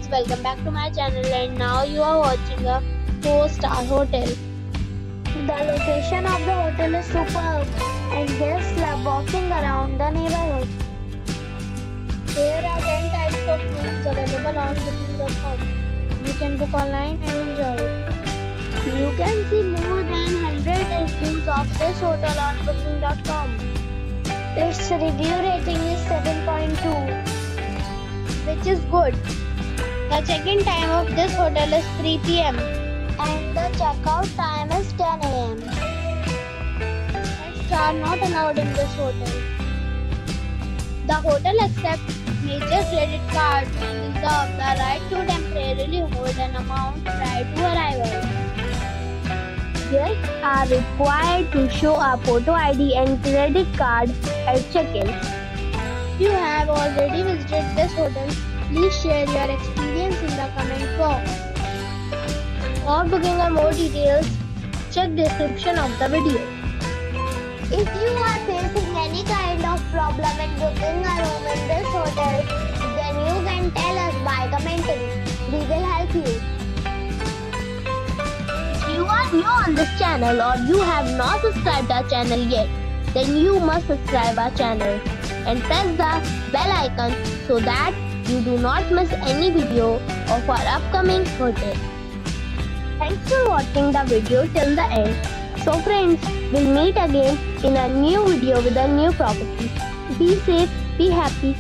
welcome back to my channel, and now you are watching a 4-star hotel. The location of the hotel is superb and guests love walking around the neighborhood. There are 10 types of rooms available on booking.com. You can book online and enjoy it. You can see more than 100 reviews of this hotel on booking.com. Its review rating is 7.2, Which is good. The check-in time of this hotel is 3 p.m. and the checkout time is 10 a.m. Pets are not allowed in this hotel. The hotel accepts major credit cards and reserves the right to temporarily hold an amount prior to arrival. Guests are required to show a photo ID and credit card at check-in. If you have already visited this hotel, please share your experience in the comment box. For booking or more details, check description of the video. If you are facing any kind of problem in booking a room in this hotel, then you can tell us by commenting. We will help you. If you are new on this channel or you have not subscribed our channel yet, then you must subscribe our channel and press the bell icon so that you do not miss any video of our upcoming hotel. Thanks for watching the video till the end. So friends, we'll meet again in a new video with a new property. Be safe, be happy.